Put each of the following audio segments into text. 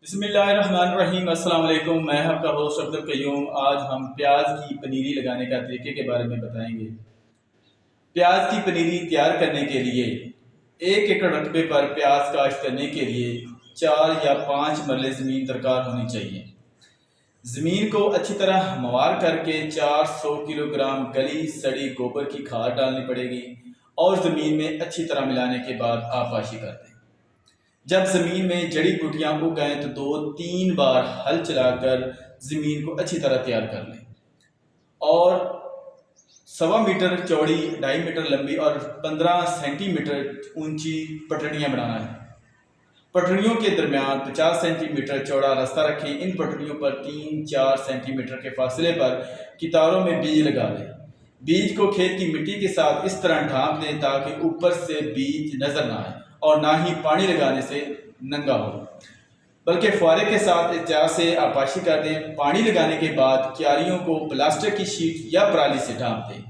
بسم اللہ الرحمن الرحیم۔ السلام علیکم، میں آپ کا ہوسٹ عبدالقیوم۔ آج ہم پیاز کی پنیری لگانے کا طریقے کے بارے میں بتائیں گے۔ پیاز کی پنیری تیار کرنے کے لیے 1 ایکڑ رقبے پر پیاز کاشت کرنے کے لیے 4 یا 5 مرلے زمین درکار ہونی چاہیے۔ زمین کو اچھی طرح ہموار کر کے 400 کلو گرام گلی سڑی گوبر کی کھاد ڈالنی پڑے گی اور زمین میں اچھی طرح ملانے کے بعد آبپاشی کر دیں۔ جب زمین میں جڑی بوٹیاں اگ گئیں تو 2-3 بار ہل چلا کر زمین کو اچھی طرح تیار کر لیں اور 1.25 میٹر چوڑی، 2.5 میٹر لمبی اور 15 سینٹی میٹر اونچی پٹڑیاں بنانا ہے۔ پٹڑیوں کے درمیان 50 سینٹی میٹر چوڑا راستہ رکھیں۔ ان پٹڑیوں پر 3-4 سینٹی میٹر کے فاصلے پر کتاروں میں بیج لگا دیں۔ بیج کو کھیت کی مٹی کے ساتھ اس طرح ڈھانپ دیں تاکہ اوپر سے بیج نظر نہ آئے اور نہ ہی پانی لگانے سے ننگا ہو، بلکہ فوارے کے ساتھ احتیاط سے آبپاشی کر دیں۔ پانی لگانے کے بعد کیاریوں کو پلاسٹک کی شیٹ یا پرالی سے ڈھانپ دیں۔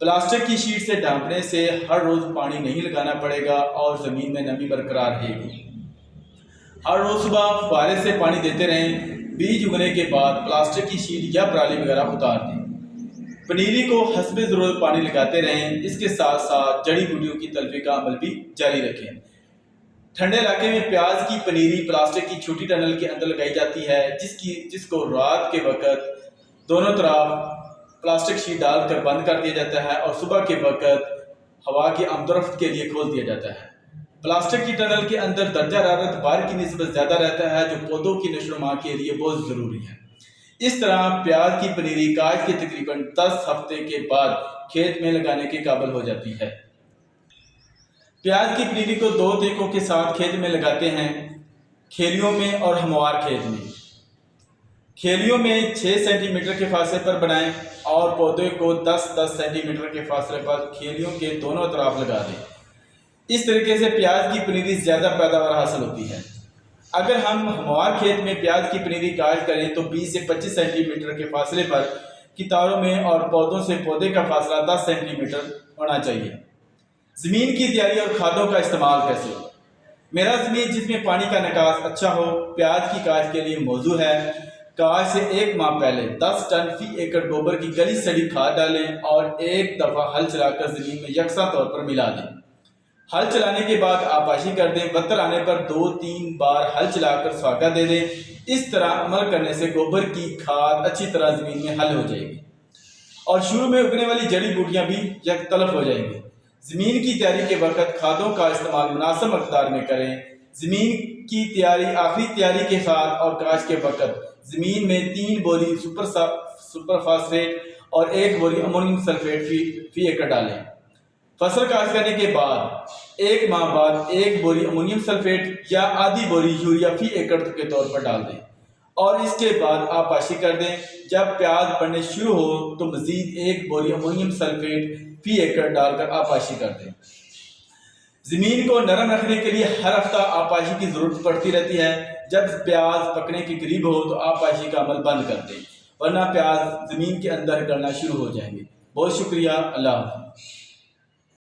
پلاسٹک کی شیٹ سے ڈھانپنے سے ہر روز پانی نہیں لگانا پڑے گا اور زمین میں نمی برقرار رہے گی۔ ہر روز صبح فوارے سے پانی دیتے رہیں۔ بیج اگنے کے بعد پلاسٹک کی شیٹ یا پرالی وغیرہ اتار دیں۔ پنیری کو حسب ضرورت پانی لگاتے رہیں۔ اس کے ساتھ ساتھ جڑی بوٹیوں کی تلفی کا عمل بھی جاری رکھیں۔ ٹھنڈے علاقے میں پیاز کی پنیری پلاسٹک کی چھوٹی ٹنل کے اندر لگائی جاتی ہے جس کو رات کے وقت دونوں طرف پلاسٹک شیٹ ڈال کر بند کر دیا جاتا ہے اور صبح کے وقت ہوا کی آمد و رفت کے لیے کھول دیا جاتا ہے۔ پلاسٹک کی ٹنل کے اندر درجہ حرارت باہر کی نسبت زیادہ رہتا ہے جو پودوں کی نشو و نما کے لیے بہت ضروری ہے۔ اس طرح پیاز کی پنیری کاشت کے تقریباً 10 ہفتے کے بعد کھیت میں لگانے کے قابل ہو جاتی ہے۔ پیاز کی پنیری کو 2 طریقوں کے ساتھ کھیت میں لگاتے ہیں، کھیلیوں میں اور ہموار کھیت میں۔ کھیلیوں میں 6 سینٹی میٹر کے فاصلے پر بنائیں اور پودے کو 10-10 سینٹی میٹر کے فاصلے پر کھیلیوں کے دونوں طرف لگا دیں۔ اس طریقے سے پیاز کی پنیری زیادہ پیداوار حاصل ہوتی ہے۔ اگر ہم ہموار کھیت میں پیاز کی پنیری کاشت کریں تو 20 سے 25 سینٹی میٹر کے فاصلے پر کتاروں میں اور پودوں سے پودے کا فاصلہ 10 سینٹی میٹر ہونا چاہیے۔ زمین کی تیاری اور کھادوں کا استعمال کیسے ہو؟ میرا زمین جس میں پانی کا نکاس اچھا ہو پیاز کی کاشت کے لیے موزوں ہے۔ کاشت سے 1 ماہ پہلے 10 ٹن فی ایکڑ گوبر کی گلی سڑی کھاد ڈالیں اور 1 دفعہ ہل چلا کر زمین میں یکساں طور پر ملا دیں۔ ہل چلانے کے بعد آبپاشی کر دیں۔ بتر آنے پر 2-3 بار ہل چلا کر سواگا دے دیں۔ اس طرح عمل کرنے سے گوبر کی کھاد اچھی طرح زمین میں حل ہو جائے گی اور شروع میں اگنے والی جڑی بوٹیاں بھی یک تلف ہو جائیں گی۔ زمین کی تیاری کے وقت کھادوں کا استعمال مناسب مقدار میں کریں۔ زمین کی تیاری آخری تیاری کے ساتھ اور کاشت کے وقت زمین میں 3 بوری سپر فاسفیٹ اور 1 بوری امونیم سلفیٹ فی ایکڑ ڈالیں۔ فصل کاشت کرنے کے بعد 1 ماہ بعد 1 بوری امونیم سلفیٹ یا آدھی بوری یوریا فی ایکڑ کے طور پر ڈال دیں اور اس کے بعد آبپاشی کر دیں۔ جب پیاز بڑھنے شروع ہو تو مزید 1 بوری امونیم سلفیٹ فی ایکڑ ڈال کر آبپاشی کر دیں۔ زمین کو نرم رکھنے کے لیے ہر ہفتہ آبپاشی کی ضرورت پڑتی رہتی ہے۔ جب پیاز پکنے کے قریب ہو تو آبپاشی کا عمل بند کر دیں ورنہ پیاز زمین کے اندر گلنا شروع ہو جائیں گے۔ بہت شکریہ، اللہ حافظ۔